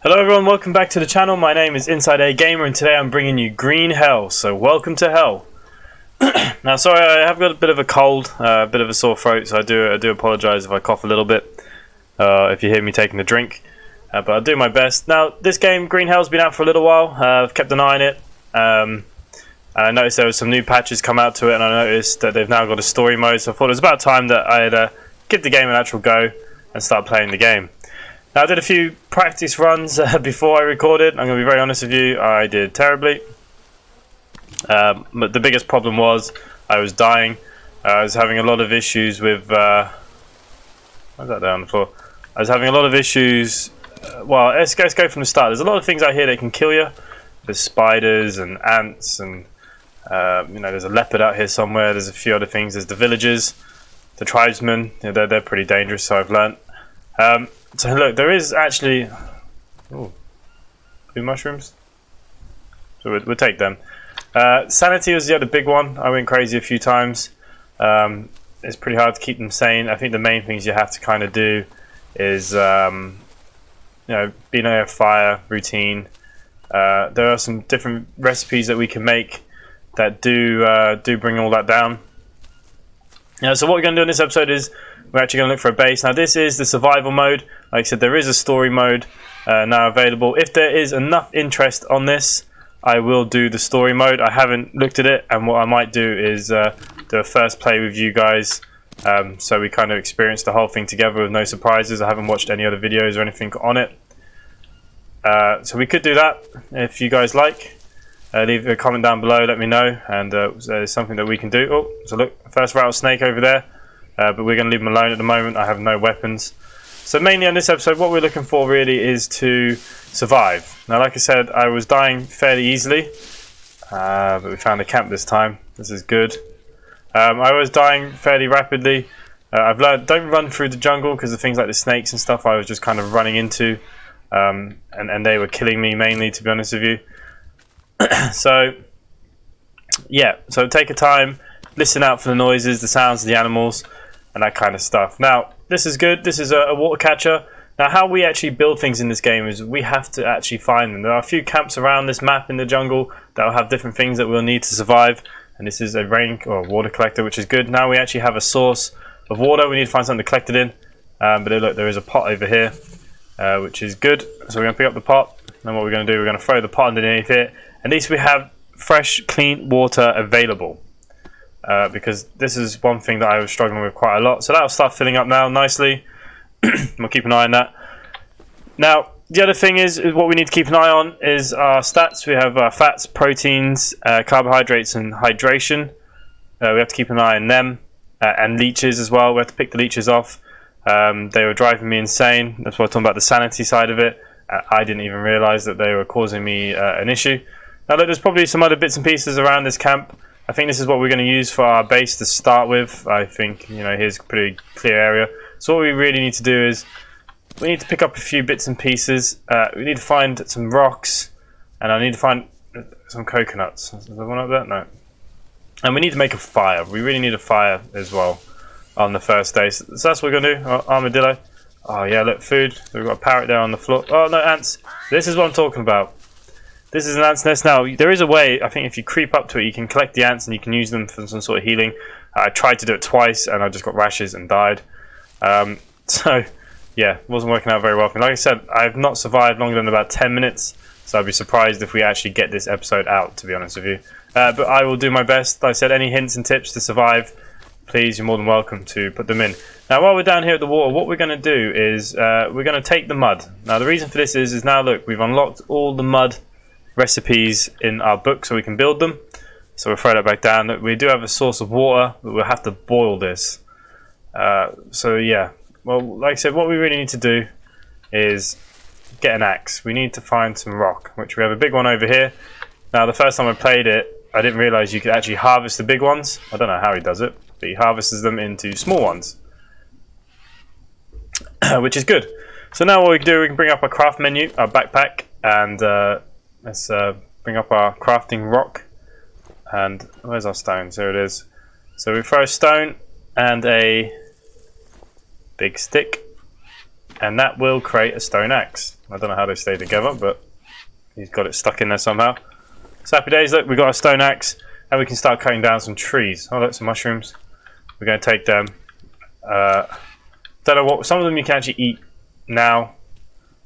Hello everyone, welcome back to the channel. My name is InsideAgameR and today I'm bringing you Green Hell, so welcome to hell. Now sorry, I have got a bit of a cold, a bit of a sore throat, so I do apologise if I cough a little bit, if you hear me taking a drink, but I'll do my best. Now this game, Green Hell's been out for a little while, I've kept an eye on it, and I noticed there was some new patches come out to it, and I noticed that they've now got a story mode, so I thought it was about time that I'd give the game an actual go and start playing the game. Now I did a few practice runs before I recorded. I'm going to be very honest with you, I did terribly. But the biggest problem was I was dying. I was having a lot of issues with... what's that there on the floor? I was having a lot of issues... well, let's go from the start. There's a lot of things out here that can kill you. There's spiders and ants and... you know, there's a leopard out here somewhere. There's a few other things. There's the villagers, the tribesmen. You know, they're pretty dangerous, so I've learnt. So look, there is actually... ooh, 2 mushrooms. So we'll take them. Sanity was the other big one. I went crazy a few times. It's pretty hard to keep them sane. I think the main things you have to kind of do is, you know, be near a fire routine. There are some different recipes that we can make that do bring all that down. So what we're going to do in this episode is we're actually going to look for a base. Now this is the survival mode. Like I said, there is a story mode now available. If there is enough interest on this, I will do the story mode. I haven't looked at it, and what I might do is do a first play with you guys, so we kind of experience the whole thing together with no surprises. I haven't watched any other videos or anything on it. So we could do that if you guys like. Leave a comment down below, let me know, and there's something that we can do. Oh, so look, first rattlesnake over there. But we're going to leave them alone at the moment. I have no weapons. So mainly on this episode, what we're looking for really is to survive. Now, like I said, I was dying fairly easily, but we found a camp this time. This is good. I was dying fairly rapidly. I've learned don't run through the jungle because of things like the snakes and stuff I was just kind of running into, and they were killing me mainly, to be honest with you. So, yeah, so take your time, listen out for the noises, the sounds of the animals, and that kind of stuff. Now, this is good. This is a water catcher. Now, how we actually build things in this game is we have to actually find them. There are a few camps around this map in the jungle that will have different things that we'll need to survive. And this is a rain or water collector, which is good. Now we actually have a source of water. We need to find something to collect it in. But look, there is a pot over here, which is good. So we're going to pick up the pot. And what we're going to do, we're going to throw the pot underneath it. At least we have fresh, clean water available. Because this is one thing that I was struggling with quite a lot. So that'll start filling up now nicely. We'll keep an eye on that. Now, the other thing is what we need to keep an eye on is our stats. We have fats, proteins, carbohydrates, and hydration. We have to keep an eye on them. And leeches as well. We have to pick the leeches off. They were driving me insane. That's why I'm talking about the sanity side of it. I didn't even realise that they were causing me an issue. Now, look, there's probably some other bits and pieces around this camp. I think this is what we're going to use for our base to start with. I think, you know, here's a pretty clear area. So what we really need to do is we need to pick up a few bits and pieces. We need to find some rocks, and I need to find some coconuts. Is there one up there? No. And we need to make a fire. We really need a fire as well on the first day. So that's what we're going to do. Armadillo. Oh yeah, look, food. So we've got a parrot there on the floor. Oh no, ants. This is what I'm talking about. This is an ant's nest. Now, there is a way, I think if you creep up to it, you can collect the ants and you can use them for some sort of healing. I tried to do it twice and I just got rashes and died. So, yeah, it wasn't working out very well for me. Like I said, I have not survived longer than about 10 minutes, so I'd be surprised if we actually get this episode out, to be honest with you. But I will do my best. Like I said, any hints and tips to survive, please, you're more than welcome to put them in. Now, while we're down here at the water, what we're going to do is we're going to take the mud. Now, the reason for this is now, look, we've unlocked all the mud recipes in our book so we can build them. So we'll throw that back down. We do have a source of water, but we'll have to boil this. So yeah, well, like I said, what we really need to do is get an axe. We need to find some rock, which we have a big one over here. Now, the first time I played it, I didn't realize you could actually harvest the big ones. I don't know how he does it, but he harvests them into small ones, which is good. So now what we can do, we can bring up our craft menu, our backpack, and let's bring up our crafting rock. And where's our stone? There it is. So we throw a stone and a big stick, and that will create a stone axe. I don't know how they stay together, but he's got it stuck in there somehow. So happy days, look, we've got a stone axe, and we can start cutting down some trees. Oh, look, some mushrooms. We're going to take them. Don't know what, some of them you can actually eat now.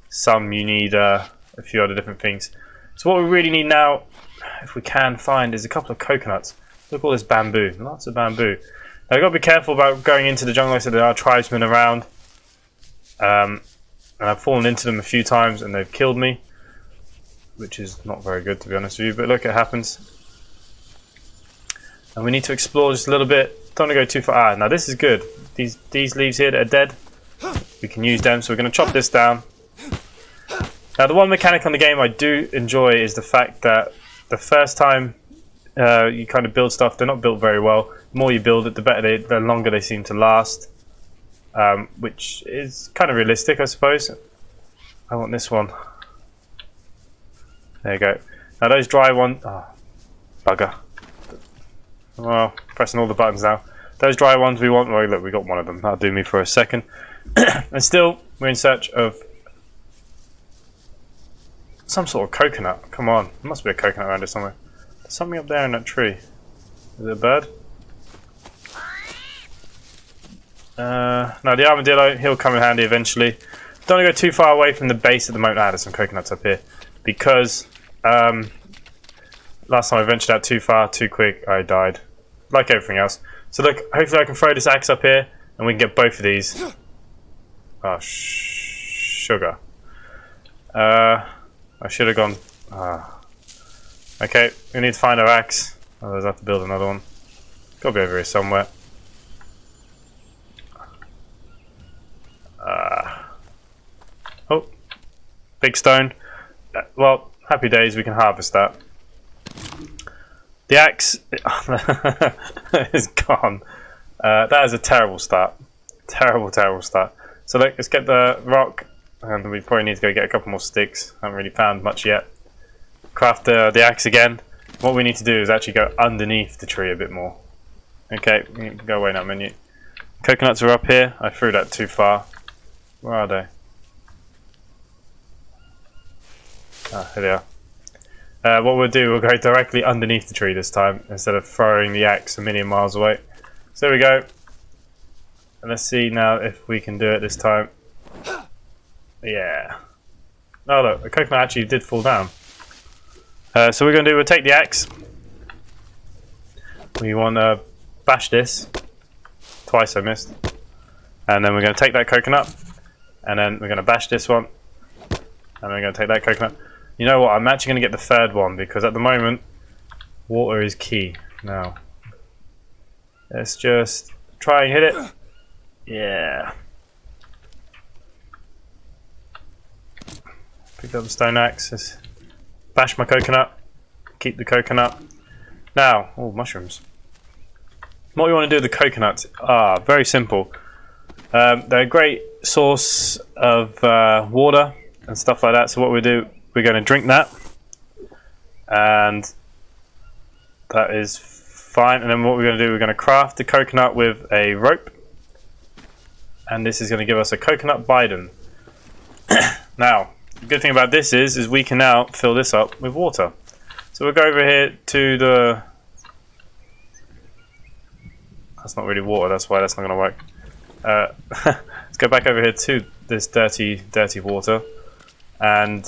Some you need a few other different things. So what we really need now, if we can find, is a couple of coconuts. Look at all this bamboo, lots of bamboo. Now you've got to be careful about going into the jungle. I said there are tribesmen around. And I've fallen into them a few times and they've killed me, which is not very good to be honest with you, but look, it happens. And we need to explore just a little bit. Don't want to go too far. Now this is good. These leaves here that are dead, we can use them, so we're going to chop this down. Now the one mechanic on the game I do enjoy is the fact that the first time you kind of build stuff, they're not built very well. The more you build it, the better the longer they seem to last. Which is kind of realistic, I suppose. I want this one. There you go. Now those dry ones... Oh, bugger. Well, pressing all the buttons now. Those dry ones we want... Well, look, we got one of them. That'll do me for a second. And still, we're in search of some sort of coconut. Come on. There must be a coconut around here somewhere. There's something up there in that tree. Is it a bird? No, the armadillo, he'll come in handy eventually. Don't want to go too far away from the base at the moment. There's some coconuts up here. Because last time I ventured out too far, too quick, I died. Like everything else. So look, hopefully I can throw this axe up here and we can get both of these. Oh, sugar. I should have gone... Okay, we need to find our axe. Otherwise I have to build another one. Gotta be over here somewhere. Oh, big stone. Well, happy days, we can harvest that. The axe is gone. That is a terrible start. Terrible start. So look, let's get the rock, and we probably need to go get a couple more sticks. Haven't really found much yet. Craft the axe again. What we need to do is actually go underneath the tree a bit more. Okay, go away now, menu. Coconuts are up here. I threw that too far. Where are they? Ah, here they are. What we'll do, we'll go directly underneath the tree this time, instead of throwing the axe a million miles away. So there we go. And let's see now if we can do it this time. Yeah. Oh look, the coconut actually did fall down. So we're going to do, we'll take the axe. We want to bash this. Twice I missed. And then we're going to take that coconut. And then we're going to bash this one. And then we're going to take that coconut. You know what, I'm actually going to get the third one, because at the moment, water is key. Now, let's just try and hit it. Yeah. Pick up the stone axe. Let's bash my coconut. Keep the coconut. Now, oh, mushrooms. What we want to do with the coconuts, very simple. They're a great source of water and stuff like that. So what we do, we're going to drink that, and that is fine. And then what we're going to do, we're going to craft the coconut with a rope, and this is going to give us a coconut bidon. Now, the good thing about this is we can now fill this up with water. So we'll go over here to the... That's not really water, that's why that's not going to work. Let's go back over here to this dirty water. And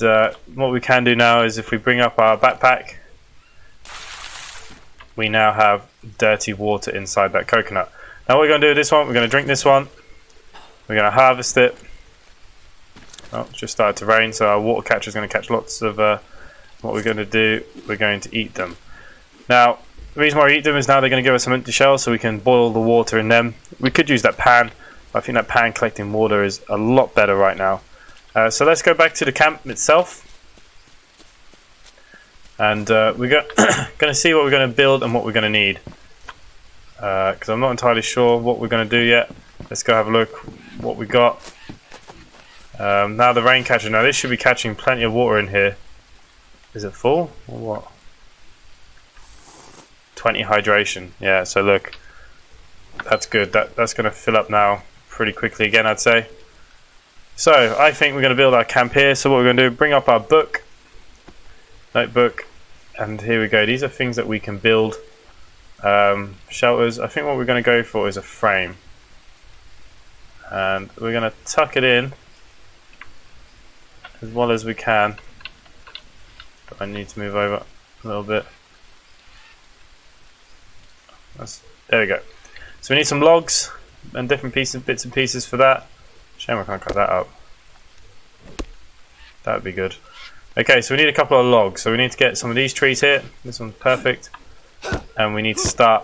what we can do now is if we bring up our backpack, we now have dirty water inside that coconut. Now what we're going to do with this one, we're going to drink this one. We're going to harvest it. Oh, it's just started to rain, so our water catcher is going to catch lots of... what we're going to do, we're going to eat them. Now, the reason why we eat them is now they're going to give us some empty shells, so we can boil the water in them. We could use that pan. I think that pan collecting water is a lot better right now. So let's go back to the camp itself. And we're going to see what we're going to build and what we're going to need. Because I'm not entirely sure what we're going to do yet. Let's go have a look what we got. Now the rain catcher. Now this should be catching plenty of water in here. Is it full or what? 20 hydration. Yeah, so look. That's good. That's going to fill up now pretty quickly again, I'd say. So I think we're going to build our camp here. So what we're going to do, bring up our notebook, and here we go. These are things that we can build. Shelters. I think what we're going to go for is a frame, and we're going to tuck it in as well as we can. But I need to move over a little bit. There we go. So we need some logs and different bits and pieces for that. Shame I can't cut that up. That would be good. Okay, so we need a couple of logs. So we need to get some of these trees here. This one's perfect. And we need to start.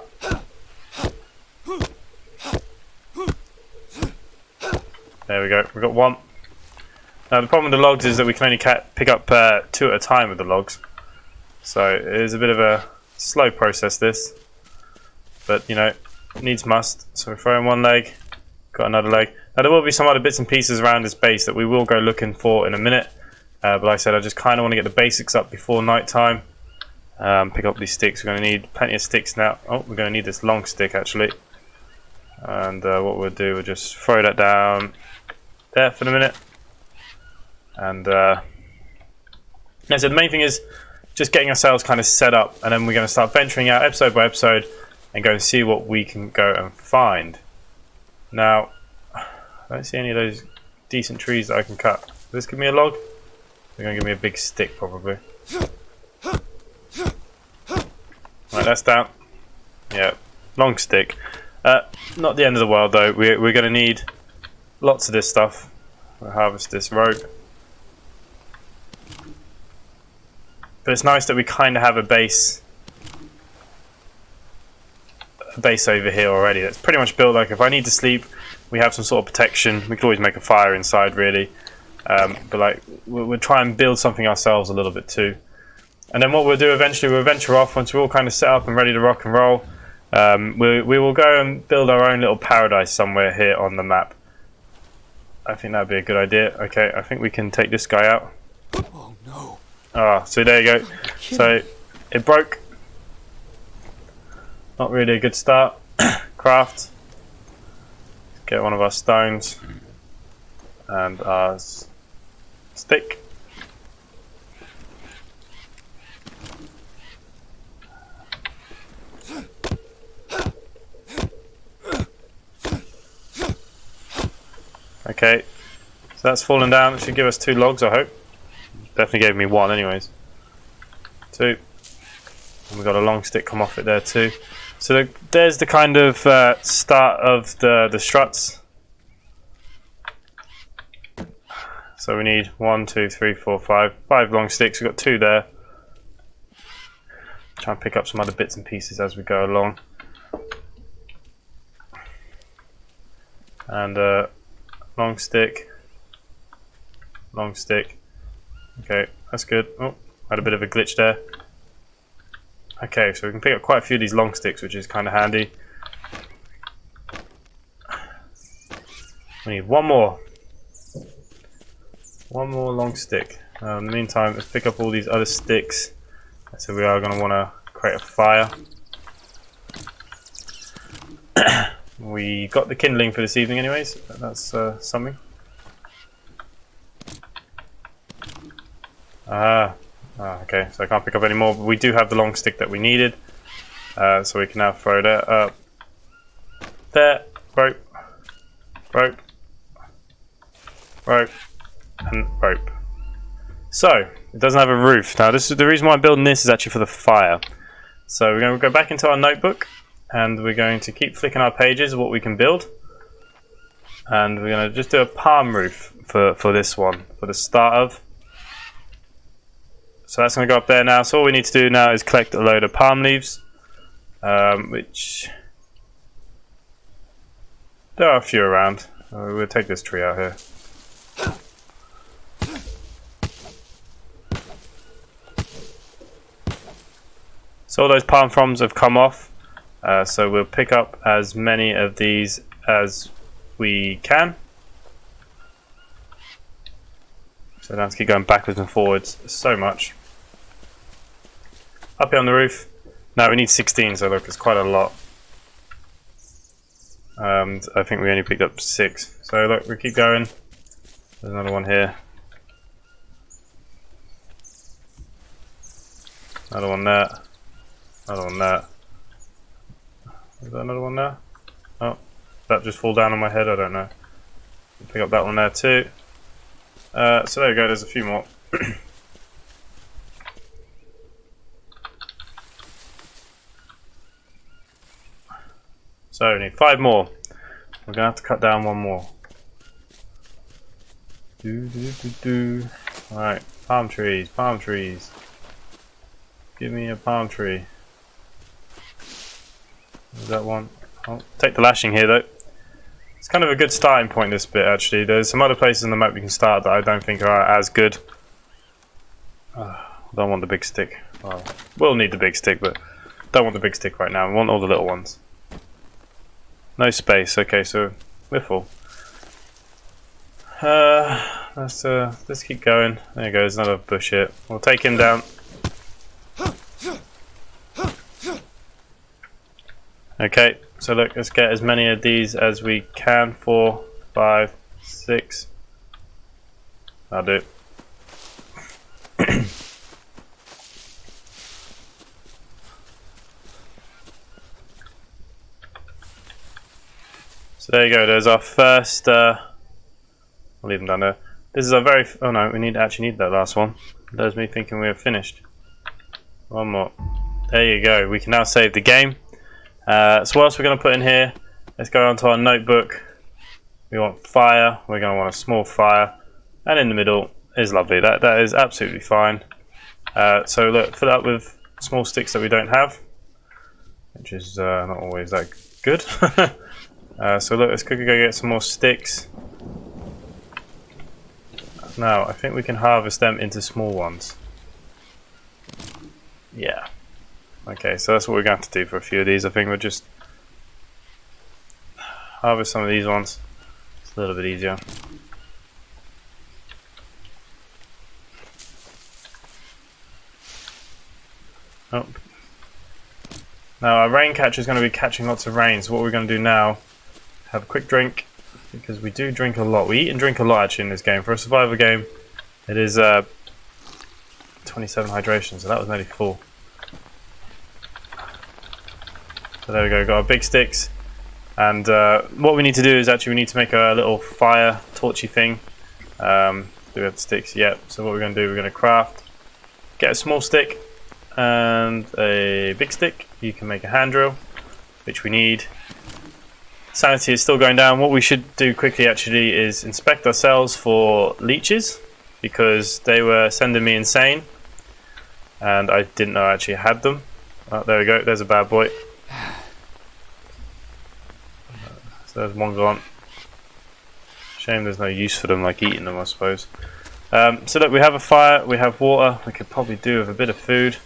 There we go. We've got one. Now the problem with the logs is that we can only pick up 2 at a time with the logs. So it is a bit of a slow process, this. But, you know, needs must. So we're throwing one leg. Got another leg. Now there will be some other bits and pieces around this base that we will go looking for in a minute. But like I said, I just kind of want to get the basics up before night time. Pick up these sticks. We're going to need plenty of sticks now. Oh, we're going to need this long stick actually. And what we'll do, we'll just throw that down there for a minute. And so the main thing is just getting ourselves kind of set up, and then we're going to start venturing out episode by episode and go and see what we can go and find. Now, I don't see any of those decent trees that I can cut. Will this give me a log? They're going to give me a big stick probably. Right, that's down. Yeah, long stick. Not the end of the world though. We're going to need lots of this stuff. We'll harvest this rope. But it's nice that we kind of have a base over here already. That's pretty much built. Like if I need to sleep, we have some sort of protection. We could always make a fire inside, really. But like we'll try and build something ourselves a little bit too. And then what we'll do eventually, we'll venture off once we're all kind of set up and ready to rock and roll. We will go and build our own little paradise somewhere here on the map. I think that'd be a good idea. Okay, I think we can take this guy out. Oh no. Ah, so there you go. So it broke. Not really a good start. Craft. Get one of our stones and our stick. Okay, so that's fallen down. It should give us 2 logs, I hope. Definitely gave me 1 anyways. 2. And we've got a long stick come off it there too. So there's the kind of start of the struts. So we need 1, 2, 3, 4, 5. 5 long sticks. We've got 2 there. Try and pick up some other bits and pieces as we go along. And long stick. Long stick. Okay, that's good. Oh, had a bit of a glitch there. Okay, so we can pick up quite a few of these long sticks, which is kind of handy. We need 1 more. 1 more long stick. In the meantime, let's pick up all these other sticks. So we are going to want to create a fire. We got the kindling for this evening anyways. That's something. Okay, so I can't pick up any more, but we do have the long stick that we needed. So we can now throw that up. There. Rope. Rope. Rope. And rope. So, it doesn't have a roof. Now, this is the reason why I'm building this is actually for the fire. So we're going to go back into our notebook, and we're going to keep flicking our pages of what we can build. And we're going to just do a palm roof for this one, for the start of. So that's going to go up there now. So all we need to do now is collect a load of palm leaves, which there are a few around. We'll take this tree out here. So all those palm fronds have come off. So we'll pick up as many of these as we can. So I don't have to keep going backwards and forwards so much. Up here on the roof. Now we need 16, so look, it's quite a lot. And I think we only picked up 6. So look, we keep going. There's another one here. Another one there. Another one there. Is there another one there? Oh, that just fall down on my head? I don't know. Pick up that one there too. So there we go, there's a few more. So we need 5 more. We're gonna have to cut down one more. Alright, palm trees, palm trees. Give me a palm tree. Is that one? I'll take the lashing here though. It's kind of a good starting point, this bit actually. There's some other places on the map we can start that I don't think are as good. I don't want the big stick. Well, we'll need the big stick, but don't want the big stick right now. We want all the little ones. No space. Okay, so we're full. Let's keep going. There you go. There's another bush here. We'll take him down. Okay, so look, let's get as many of these as we can. 4, 5, 6. I'll do. So there you go. There's our first. I'll leave them down there. This is our very. Oh no, we actually need that last one. There's me thinking we are finished. One more. There you go. We can now save the game. So what else we're going to put in here? Let's go on to our notebook. We want fire. We're going to want a small fire, and in the middle is lovely. That is absolutely fine. So look, fill it up with small sticks that we don't have, which is not always that good. So look, let's quickly go get some more sticks. Now I think we can harvest them into small ones. Yeah. Okay, so that's what we're going to have to do for a few of these. I think we'll just harvest some of these ones. It's a little bit easier. Oh. Now our rain catcher is going to be catching lots of rain, so what we're going to do now, have a quick drink, because we do drink a lot. We eat and drink a lot actually in this game. For a survival game, it is 27 hydration, so that was nearly full. So there we go, got our big sticks, and what we need to do is actually we need to make a little fire torchy thing. Do we have the sticks? Yep. So what we're going to do, we're going to craft, get a small stick and a big stick. You can make a hand drill, which we need. Sanity is still going down. What we should do quickly actually is inspect ourselves for leeches, because they were sending me insane and I didn't know I actually had them. Oh, there we go, there's a bad boy. So there's one gone. Shame there's no use for them, like eating them I suppose. So look, we have a fire, we have water, we could probably do with a bit of food.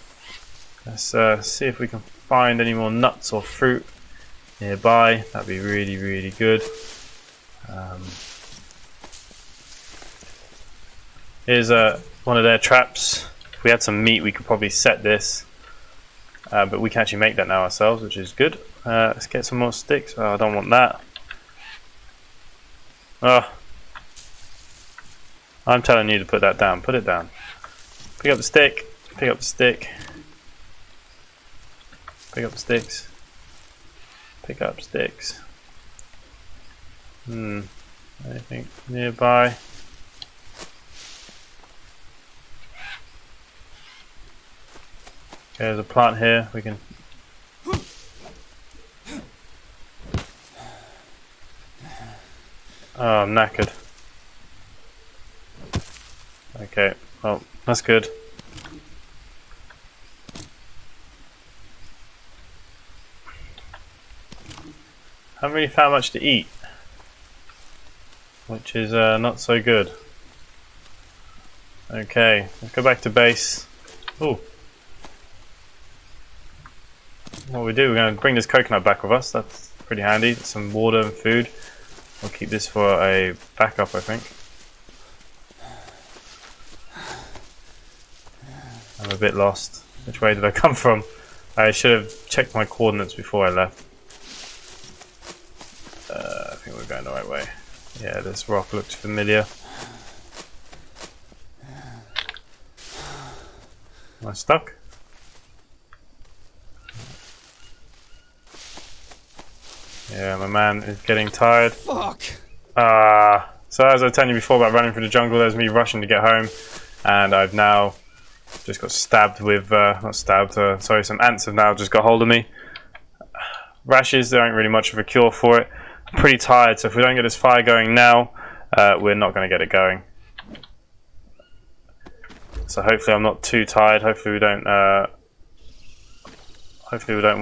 Let's see if we can find any more nuts or fruit nearby. That'd be really, really good. Here's one of their traps. If we had some meat we could probably set this, but we can actually make that now ourselves, which is good. Let's get some more sticks. Oh, I don't want that. Oh, I'm telling you to put that down. Put it down. Pick up the stick. Pick up the stick. Pick up the sticks. Pick up sticks. Anything nearby? Okay, there's a plant here. We can. Oh, I'm knackered. Okay, well, that's good. Haven't really found much to eat, which is not so good. Okay, let's go back to base. Ooh. What we do, we're going to bring this coconut back with us. That's pretty handy. Some water and food. We'll keep this for a backup, I think. I'm a bit lost. Which way did I come from? I should have checked my coordinates before I left. I think we're going the right way. Yeah, this rock looks familiar. Am I stuck? Yeah, my man is getting tired. Fuck. So as I was telling you before about running through the jungle, there's me rushing to get home, and I've now just got stabbed with, not stabbed, sorry, some ants have now just got hold of me. Rashes, there ain't really much of a cure for it. I'm pretty tired, so if we don't get this fire going now, we're not going to get it going. So hopefully I'm not too tired, hopefully we don't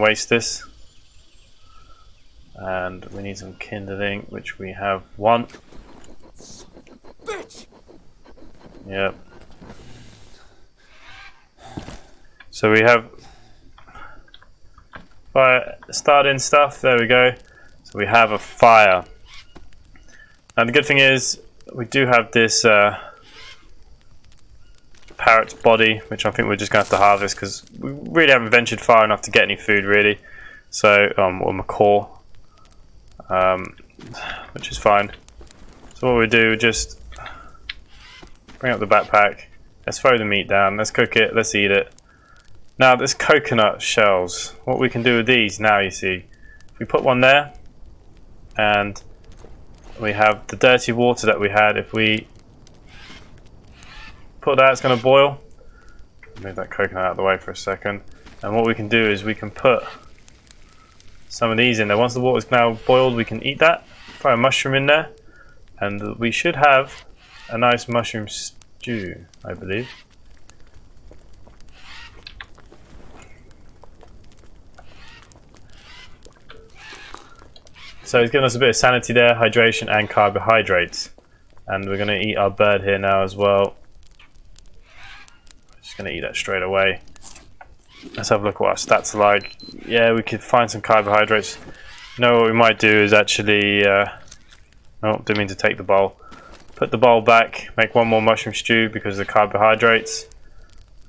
waste this. And we need some kindling, which we have one. Bitch. Yep. So we have fire starting stuff, there we go. So we have a fire. And the good thing is, we do have this parrot's body, which I think we're just going to have to harvest because we really haven't ventured far enough to get any food really. So, or macaw, which is fine. So what we do, just bring up the backpack, let's throw the meat down, let's cook it, let's eat it. Now this coconut shells, what we can do with these now, you see, if we put one there, and we have the dirty water that we had, if we put that, it's going to boil. Move that coconut out of the way for a second. And what we can do is we can put some of these in there. Once the water's now boiled, we can eat that. Throw a mushroom in there, and we should have a nice mushroom stew, I believe. So it's giving us a bit of sanity there, hydration and carbohydrates. And we're going to eat our bird here now as well. Just going to eat that straight away. Let's have a look at what our stats are like. Yeah, we could find some carbohydrates. You know what we might do is actually... oh, didn't mean to take the bowl. Put the bowl back, make one more mushroom stew because of the carbohydrates.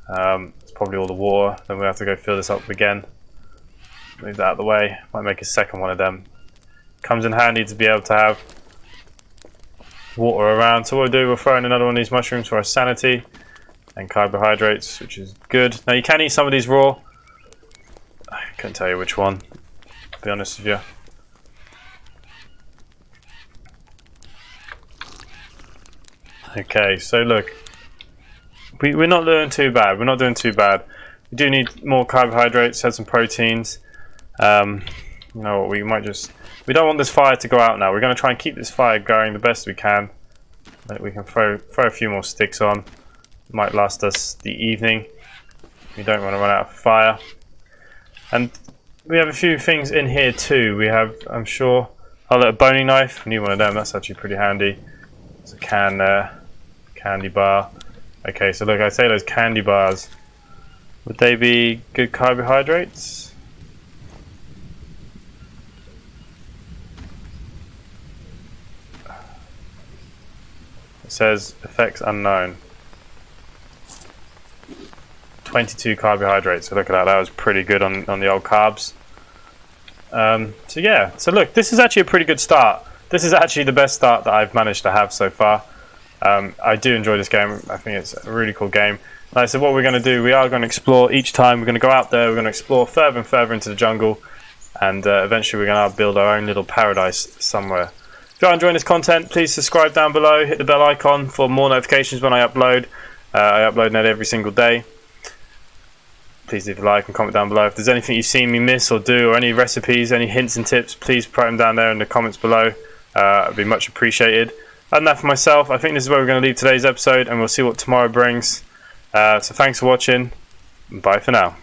It's probably all the water. Then we have to go fill this up again. Move that out of the way. Might make a second one of them. Comes in handy to be able to have water around. So what we'll do, we'll throw in another one of these mushrooms for our sanity and carbohydrates, which is good. Now you can eat some of these raw. I couldn't tell you which one, to be honest with you. Okay, so look, we're not doing too bad. We're not doing too bad. We do need more carbohydrates, have some proteins. You know what, we might just... We don't want this fire to go out now. We're going to try and keep this fire going the best we can. We can throw a few more sticks on. It might last us the evening. We don't want to run out of fire. And we have a few things in here too. We have, I'm sure, a boning knife. We need one of them. That's actually pretty handy. There's a can there. Candy bar. Okay, so look, I say those candy bars. Would they be good carbohydrates? It says effects unknown. 22 carbohydrates. So look at that. That was pretty good on the old carbs. So yeah. So look, this is actually a pretty good start. This is actually the best start that I've managed to have so far. I do enjoy this game. I think it's a really cool game. Like I said, what we're going to do, we are going to explore each time. We're going to go out there. We're going to explore further and further into the jungle, and eventually we're going to build our own little paradise somewhere. If you are enjoying this content, please subscribe down below, hit the bell icon for more notifications when I upload. I upload nearly every single day. Please leave a like and comment down below. If there's anything you've seen me miss or do, or any recipes, any hints and tips, please put them down there in the comments below. It'd be much appreciated. Other than that, for myself, I think this is where we're going to leave today's episode, and we'll see what tomorrow brings. So thanks for watching, and bye for now.